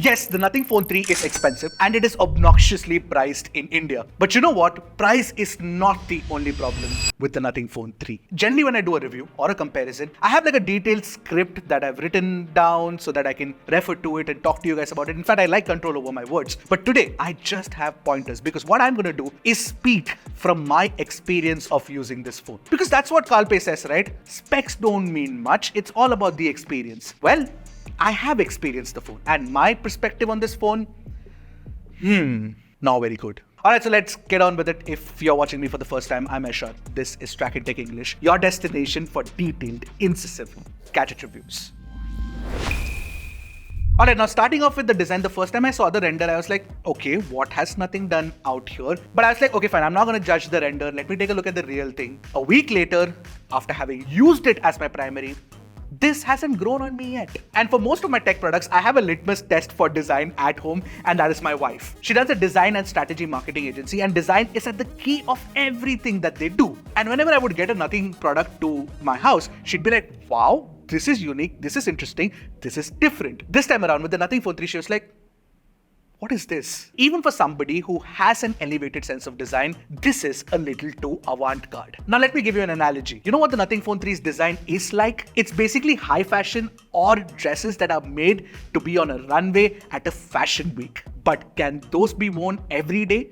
Yes, the Nothing Phone 3 is expensive and it is obnoxiously priced in India. But you know what? Price is not the only problem with the Nothing Phone 3. Generally, when I do a review or a comparison, I have like a detailed script that I've written down so that I can refer to it and talk to you guys about it. In fact, I like control over my words. But today, I just have pointers because what I'm going to do is speak from my experience of using this phone. Because that's what Kalpe says, right? Specs don't mean much. It's all about the experience. Well, I have experienced the phone and my perspective on this phone, not very good. Alright, so let's get on with it. If you're watching me for the first time, I'm Ashad. This is Trakin Tech English, your destination for detailed, incisive gadget reviews. Alright, now starting off with the design, the first time I saw the render, I was like, okay, what has nothing done out here? But I was like, okay, fine, I'm not going to judge the render. Let me take a look at the real thing. A week later, after having used it as my primary, this hasn't grown on me yet. And for most of my tech products, I have a litmus test for design at home, and that is my wife. She runs a design and strategy marketing agency, and design is at the key of everything that they do. And whenever I would get a Nothing product to my house, she'd be like, wow, this is unique, this is interesting, this is different. This time around with the Nothing Phone 3, she was like, what is this? Even for somebody who has an elevated sense of design, this is a little too avant-garde. Now let me give you an analogy. You know what the Nothing Phone 3's design is like? It's basically high fashion or dresses that are made to be on a runway at a fashion week. But can those be worn every day?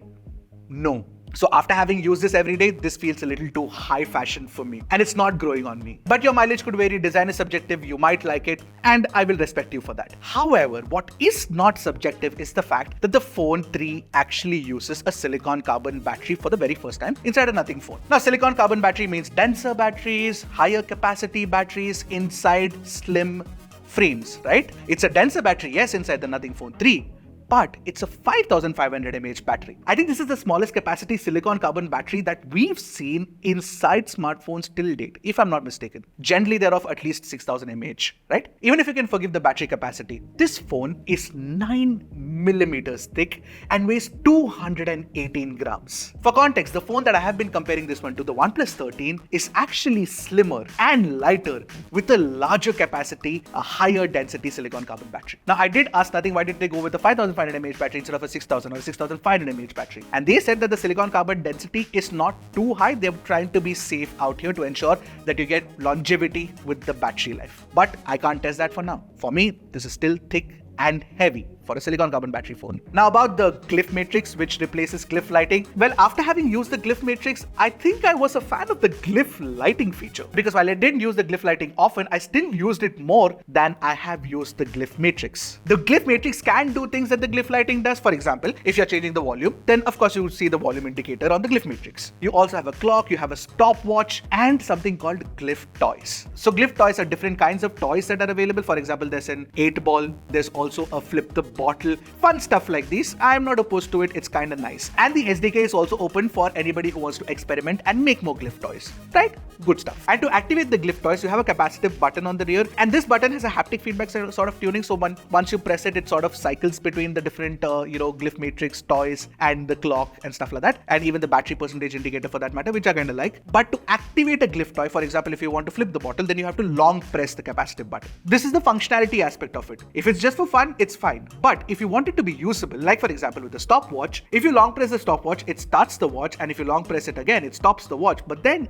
No. So after having used this every day, this feels a little too high fashion for me and it's not growing on me. But your mileage could vary, design is subjective, you might like it and I will respect you for that. However, what is not subjective is the fact that the Phone 3 actually uses a silicon carbon battery for the very first time inside a Nothing phone. Now silicon carbon battery means denser batteries, higher capacity batteries inside slim frames, right? It's a denser battery, yes, inside the Nothing Phone 3. But it's a 5500 mAh battery. I think this is the smallest capacity silicon carbon battery that we've seen inside smartphones till date, if I'm not mistaken. Generally, they're of at least 6000 mAh, right? Even if you can forgive the battery capacity, this phone is 9 millimeters thick and weighs 218 grams. For context, the phone that I have been comparing this one to, the OnePlus 13, is actually slimmer and lighter with a larger capacity, a higher density silicon carbon battery. Now, I did ask Nothing, why did they go with the 5500 mAh battery instead of a 6000 or a 6500 mAh battery? And they said that the silicon carbon density is not too high. They're trying to be safe out here to ensure that you get longevity with the battery life. But I can't test that for now. For me, this is still thick and heavy for a silicon carbon battery phone. Now about the glyph matrix, which replaces glyph lighting. Well, after having used the glyph matrix, I think I was a fan of the glyph lighting feature, because while I didn't use the glyph lighting often, I still used it more than I have used the glyph matrix. The glyph matrix can do things that the glyph lighting does. For example, if you're changing the volume, then of course you would see the volume indicator on the glyph matrix. You also have a clock, you have a stopwatch, and something called glyph toys. So glyph toys are different kinds of toys that are available. For example, there's an 8-ball, there's also a flip the bottle, fun stuff like this. I'm not opposed to it, it's kind of nice. And the SDK is also open for anybody who wants to experiment and make more glyph toys, right? Good stuff. And to activate the glyph toys, you have a capacitive button on the rear, and this button has a haptic feedback sort of tuning. So once you press it, it sort of cycles between the different glyph matrix toys and the clock and stuff like that, and even the battery percentage indicator for that matter, which I kind of like. But to activate a glyph toy, for example, if you want to flip the bottle, then you have to long press the capacitive button. This is the functionality aspect of it. If it's just for fun, it's fine. But if you want it to be usable, like for example with the stopwatch, if you long press the stopwatch, it starts the watch, and if you long press it again, it stops the watch. But then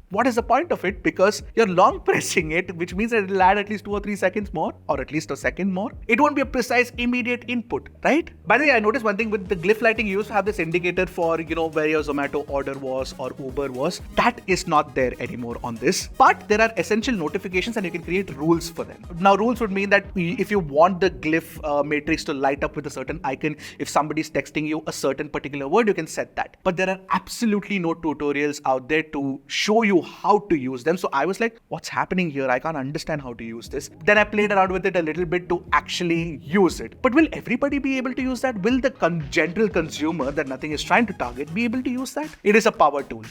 what is the point of it? Because you're long pressing it, which means that it'll add at least 2 or 3 seconds more, or at least a second more. It won't be a precise immediate input, right? By the way, I noticed one thing with the glyph lighting, you used to have this indicator for, where your Zomato order was or Uber was. That is not there anymore on this. But there are essential notifications and you can create rules for them. Now, rules would mean that if you want the glyph matrix to light up with a certain icon, if somebody's texting you a certain particular word, you can set that. But there are absolutely no tutorials out there to show you how to use them. So I was like, what's happening here? I can't understand how to use this. Then I played around with it a little bit to actually use it. But will everybody be able to use that? Will the general consumer that Nothing is trying to target be able to use that? It is a power tool.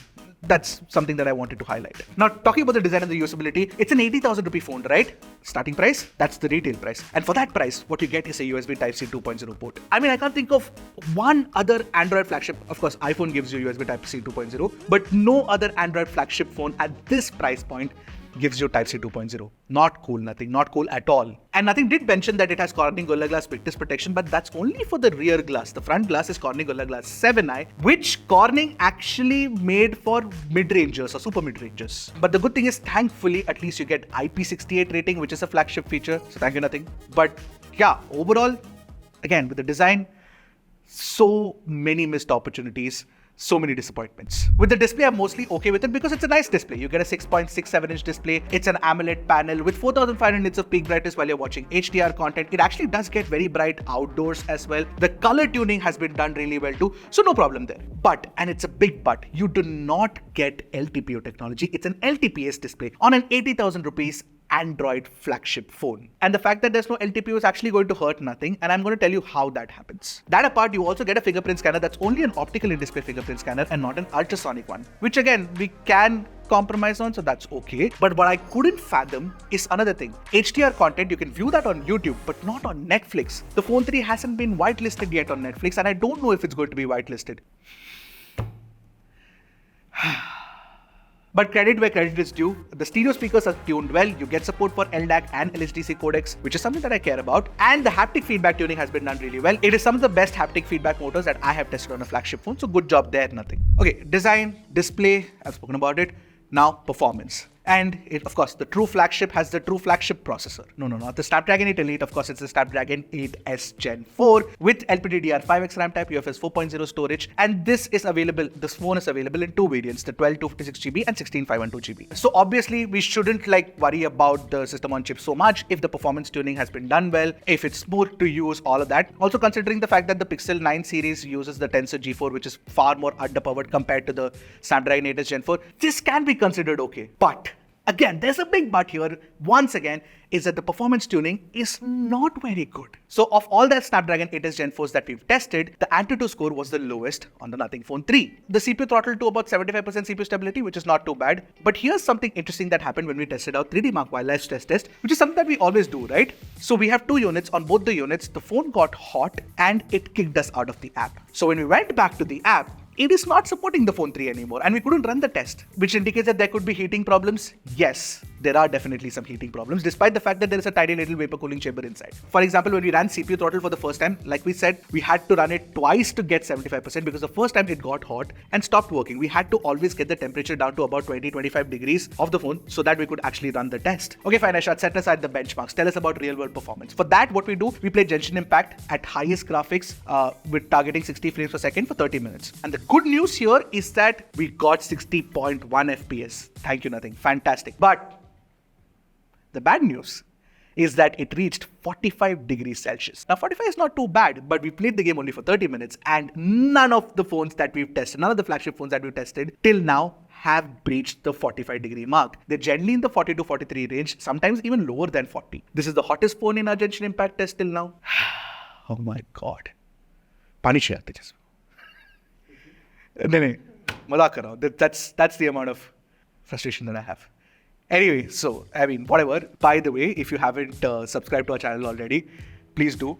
That's something that I wanted to highlight. Now, talking about the design and the usability, it's an 80,000 rupee phone, right? Starting price, that's the retail price. And for that price, what you get is a USB Type-C 2.0 port. I mean, I can't think of one other Android flagship. Of course, iPhone gives you USB Type-C 2.0, but no other Android flagship phone at this price point gives you Type-C 2.0. Not cool, nothing. Not cool at all. And nothing did mention that it has Corning Gorilla Glass witness protection, but that's only for the rear glass. The front glass is Corning Gorilla Glass 7i, which Corning actually made for mid-rangers or super mid-rangers. But the good thing is, thankfully, at least you get IP68 rating, which is a flagship feature. So thank you, nothing. But yeah, overall, again, with the design, so many missed opportunities. So many disappointments. With the display, I'm mostly okay with it because it's a nice display. You get a 6.67-inch display. It's an AMOLED panel with 4500 nits of peak brightness while you're watching HDR content. It actually does get very bright outdoors as well. The color tuning has been done really well too, so no problem there. But, and it's a big but, you do not get LTPO technology. It's an LTPS display on an 80,000 rupees Android flagship phone. And the fact that there's no LTPO is actually going to hurt nothing, and I'm going to tell you how that happens. That apart, you also get a fingerprint scanner that's only an optical in-display fingerprint scanner and not an ultrasonic one, which again, we can compromise on, so that's okay. But what I couldn't fathom is another thing. HDR content, you can view that on YouTube, but not on Netflix. The Phone 3 hasn't been whitelisted yet on Netflix, and I don't know if it's going to be whitelisted. But credit where credit is due. The stereo speakers are tuned well. You get support for LDAC and LHDC codecs, which is something that I care about. And the haptic feedback tuning has been done really well. It is some of the best haptic feedback motors that I have tested on a flagship phone. So good job there, nothing. Okay, design, display, I've spoken about it. Now, performance. And it, of course, the true flagship has the true flagship processor. No, not the Snapdragon 8 Elite. Of course, it's the Snapdragon 8S Gen 4 with LPDDR5X RAM type, UFS 4.0 storage. And this phone is available in two variants, the 12 256GB and 16 512GB. So obviously, we shouldn't worry about the system on chip so much if the performance tuning has been done well, if it's smooth to use, all of that. Also considering the fact that the Pixel 9 series uses the Tensor G4, which is far more underpowered compared to the Snapdragon 8S Gen 4, this can be considered okay. But again, there's a big but here, once again, is that the performance tuning is not very good. So of all the Snapdragon 8S Gen 4s that we've tested, the Antutu score was the lowest on the Nothing Phone 3. The CPU throttled to about 75% CPU stability, which is not too bad. But here's something interesting that happened when we tested out 3D Mark Wildlife stress test, which is something that we always do, right? So we have two units. On both the units, the phone got hot and it kicked us out of the app. So when we went back to the app, it is not supporting the Phone 3 anymore, and we couldn't run the test, which indicates that there could be heating problems. Yes, there are definitely some heating problems, despite the fact that there is a tiny little vapor cooling chamber inside. For example, when we ran CPU throttle for the first time, like we said, we had to run it twice to get 75% because the first time it got hot and stopped working. We had to always get the temperature down to about 20-25 degrees of the phone so that we could actually run the test. Okay, fine, Ashad, set aside the benchmarks. Tell us about real-world performance. For that, what we do, we play Genshin Impact at highest graphics with targeting 60 frames per second for 30 minutes. And the good news here is that we got 60.1 FPS. Thank you, nothing. Fantastic. But the bad news is that it reached 45 degrees Celsius. Now 45 is not too bad, but we played the game only for 30 minutes and none of the phones that we've tested, none of the flagship phones that we've tested till now have breached the 45 degree mark. They're generally in the 40 to 43 range, sometimes even lower than 40. This is the hottest phone in our Genshin Impact test till now. Oh my God. Pani se aate jasme. No, mazak kar raha hu. That's the amount of frustration that I have. Anyway, so, I mean, whatever. By the way, if you haven't subscribed to our channel already, please do.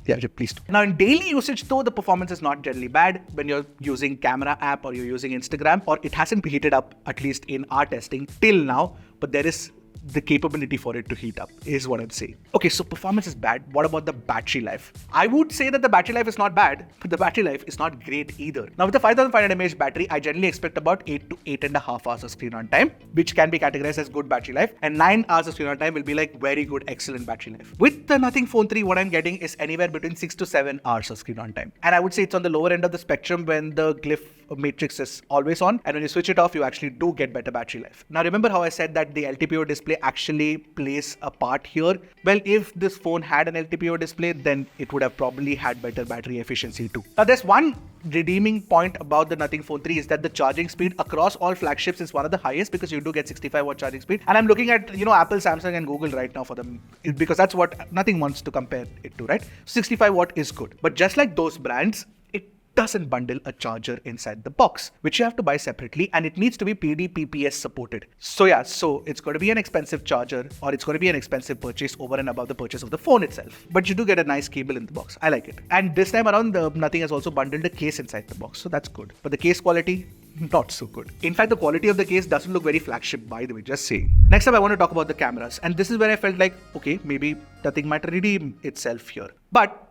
Yeah, please do. Now, in daily usage, though, the performance is not generally bad when you're using camera app or you're using Instagram, or it hasn't heated up, at least in our testing, till now, but there is the capability for it to heat up, is what I'm saying. Okay, so performance is bad. What about the battery life? I would say that the battery life is not bad, but the battery life is not great either. Now, with the 5500 mAh battery, I generally expect about 8 to 8.5 hours of screen on time, which can be categorized as good battery life, and 9 hours of screen on time will be like very good, excellent battery life. With the Nothing Phone 3, what I'm getting is anywhere between 6 to 7 hours of screen on time. And I would say it's on the lower end of the spectrum when the glyph matrix is always on, and when you switch it off, you actually do get better battery life. Now, remember how I said that the LTPO display actually plays a part here? Well, if this phone had an LTPO display, then it would have probably had better battery efficiency too. Now, there's one redeeming point about the Nothing Phone 3 is that the charging speed across all flagships is one of the highest because you do get 65 watt charging speed. And I'm looking at, Apple, Samsung and Google right now for them because that's what Nothing wants to compare it to, right? 65 watt is good. But just like those brands, doesn't bundle a charger inside the box, which you have to buy separately, and it needs to be PD-PPS supported. So yeah, so it's going to be an expensive charger, or it's going to be an expensive purchase over and above the purchase of the phone itself. But you do get a nice cable in the box. I like it. And this time around, the Nothing has also bundled a case inside the box, so that's good. But the case quality, not so good. In fact, the quality of the case doesn't look very flagship, by the way, just saying. Next up, I want to talk about the cameras. And this is where I felt like, okay, maybe nothing might redeem itself here. But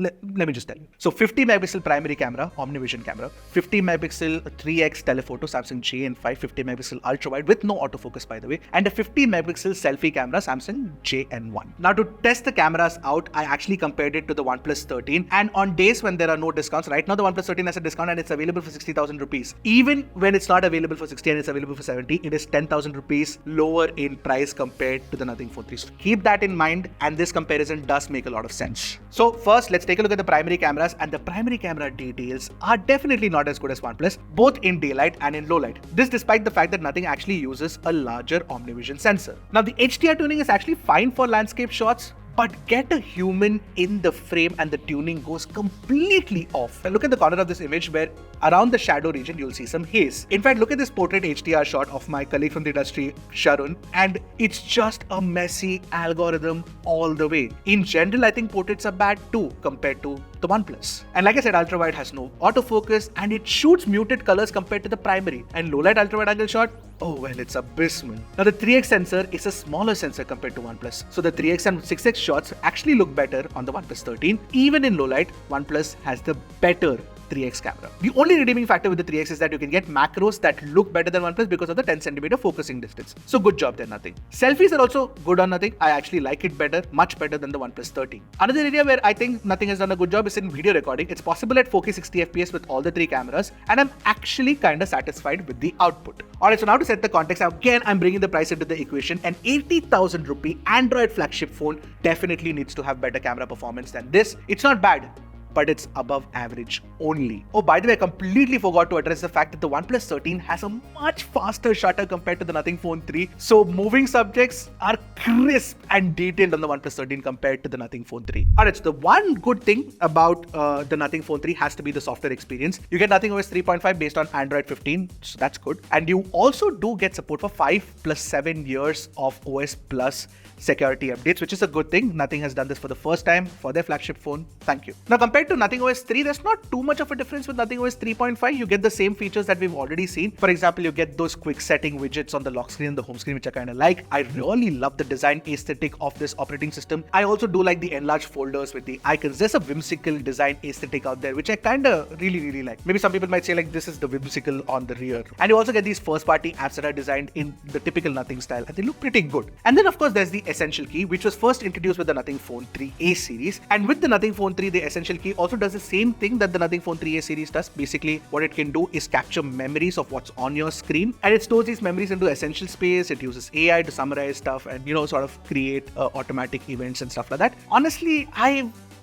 let me just tell you. So 50 megapixel primary camera, Omnivision camera, 50 megapixel 3x telephoto, Samsung JN5, 50 megapixel ultra wide with no autofocus, by the way, and a 50 megapixel selfie camera, Samsung JN1. Now to test the cameras out, I actually compared it to the OnePlus 13, and on days when there are no discounts, right now the OnePlus 13 has a discount and it's available for 60,000 rupees. Even when it's not available for 60 and it's available for 70, it is 10,000 rupees lower in price compared to the Nothing Phone 3. So keep that in mind, and this comparison does make a lot of sense. So first, let's take a look at the primary cameras, and the primary camera details are definitely not as good as OnePlus, both in daylight and in low light. This despite the fact that Nothing actually uses a larger Omnivision sensor. Now the HDR tuning is actually fine for landscape shots, but get a human in the frame and the tuning goes completely off. Now look at the corner of this image where around the shadow region you'll see some haze. In fact, look at this portrait HDR shot of my colleague from the industry, Sharun, and it's just a messy algorithm all the way. In general, I think portraits are bad too compared to the OnePlus. And like I said, ultra wide has no autofocus and it shoots muted colors compared to the primary. And low light ultra wide angle shot, oh well, it's abysmal. Now the 3x sensor is a smaller sensor compared to OnePlus. So the 3x and 6x shots actually look better on the OnePlus 13. Even in low light, OnePlus has the better 3x camera. The only redeeming factor with the 3x is that you can get macros that look better than OnePlus because of the 10cm focusing distance. So good job there, Nothing. Selfies are also good on Nothing. I actually like it better, much better than the OnePlus 13. Another area where I think Nothing has done a good job is in video recording. It's possible at 4K 60 FPS with all the three cameras, and I'm actually kind of satisfied with the output. Alright, so now to set the context, again I'm bringing the price into the equation. An 80,000 rupee Android flagship phone definitely needs to have better camera performance than this. It's not bad, but it's above average only. Oh, by the way, I completely forgot to address the fact that the OnePlus 13 has a much faster shutter compared to the Nothing Phone 3. So moving subjects are crisp and detailed on the OnePlus 13 compared to the Nothing Phone 3. Alright, so the one good thing about the Nothing Phone 3 has to be the software experience. You get Nothing OS 3.5 based on Android 15, so that's good. And you also do get support for 5 plus 7 years of OS Plus security updates, which is a good thing. Nothing has done this for the first time for their flagship phone. Thank you. Now compared to Nothing OS 3, there's not too much of a difference with Nothing OS 3.5. You get the same features that we've already seen. For example, you get those quick setting widgets on the lock screen and the home screen, which I kind of like. I really love the design aesthetic of this operating system. I also do like the enlarged folders with the icons. There's a whimsical design aesthetic out there, which I kind of really like. Maybe some people might say like this is the whimsical on the rear. And you also get these first party apps that are designed in the typical Nothing style, and they look pretty good. And then of course there's the Essential Key, which was first introduced with the Nothing Phone 3A series. And with the Nothing Phone 3, the Essential Key also does the same thing that the Nothing Phone 3A series does. Basically, what it can do is capture memories of what's on your screen, and it stores these memories into essential space. It uses AI to summarize stuff and, sort of create automatic events and stuff like that. Honestly,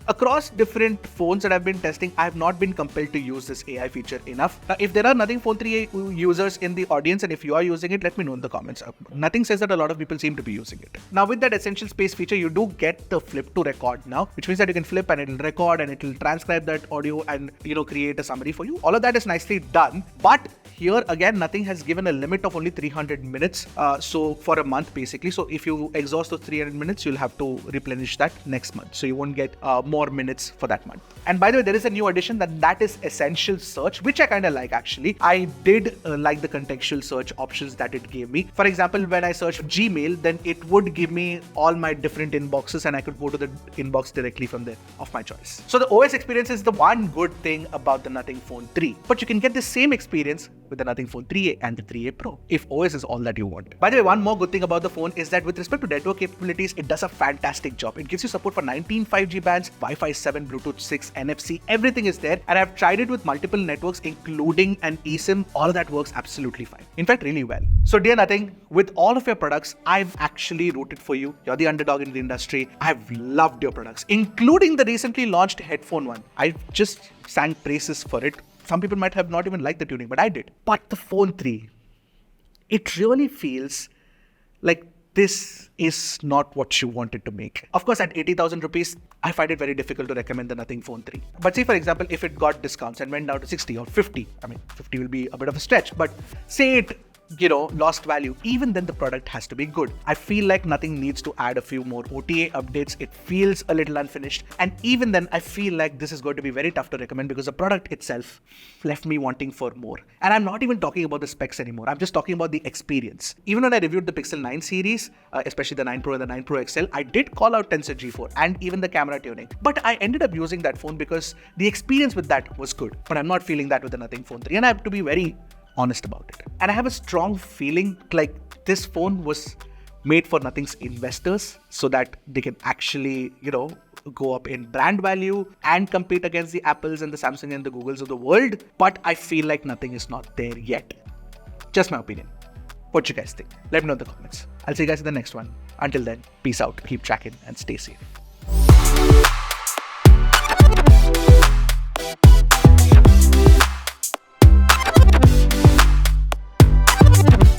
across different phones that I've been testing, I have not been compelled to use this AI feature enough. Now, if there are Nothing Phone 3 users in the audience and if you are using it, let me know in the comments. Nothing says that a lot of people seem to be using it. Now, with that Essential Space feature, you do get the flip to record now, which means that you can flip and it'll record and it'll transcribe that audio and, create a summary for you. All of that is nicely done. But here again, Nothing has given a limit of only 300 minutes. So for a month, basically. So if you exhaust those 300 minutes, you'll have to replenish that next month. So you won't get more minutes for that month. And by the way, there is a new addition that is Essential Search, which I kind of like actually. I did like the contextual search options that it gave me. For example, when I search Gmail, then it would give me all my different inboxes and I could go to the inbox directly from there of my choice. So the OS experience is the one good thing about the Nothing Phone 3. But you can get the same experience with the Nothing Phone 3A and the 3A Pro if OS is all that you want. By the way, one more good thing about the phone is that with respect to network capabilities, it does a fantastic job. It gives you support for 19 5G bands, Wi-Fi 7, Bluetooth 6, NFC, everything is there. And I've tried it with multiple networks, including an eSIM. All of that works absolutely fine. In fact, really well. So dear Nothing, with all of your products, I've actually rooted for you. You're the underdog in the industry. I've loved your products, including the recently launched headphone one. I just sang praises for it. Some people might have not even liked the tuning, but I did. But the Phone 3, it really feels like this is not what you wanted to make. Of course, at 80,000 rupees, I find it very difficult to recommend the Nothing Phone 3. But say, for example, if it got discounts and went down to 60 or 50, I mean, 50 will be a bit of a stretch, but say it lost value, even then the product has to be good. I feel like nothing needs to add a few more OTA updates. It feels a little unfinished. And even then, I feel like this is going to be very tough to recommend because the product itself left me wanting for more. And I'm not even talking about the specs anymore. I'm just talking about the experience. Even when I reviewed the Pixel 9 series, especially the 9 Pro and the 9 Pro XL, I did call out Tensor G4 and even the camera tuning. But I ended up using that phone because the experience with that was good. But I'm not feeling that with the Nothing Phone 3. And I have to be very honest about it. And I have a strong feeling like this phone was made for Nothing's investors so that they can actually, go up in brand value and compete against the Apples and the Samsung and the Googles of the world. But I feel like Nothing is not there yet. Just my opinion. What you guys think? Let me know in the comments. I'll see you guys in the next one. Until then, peace out, keep tracking and stay safe.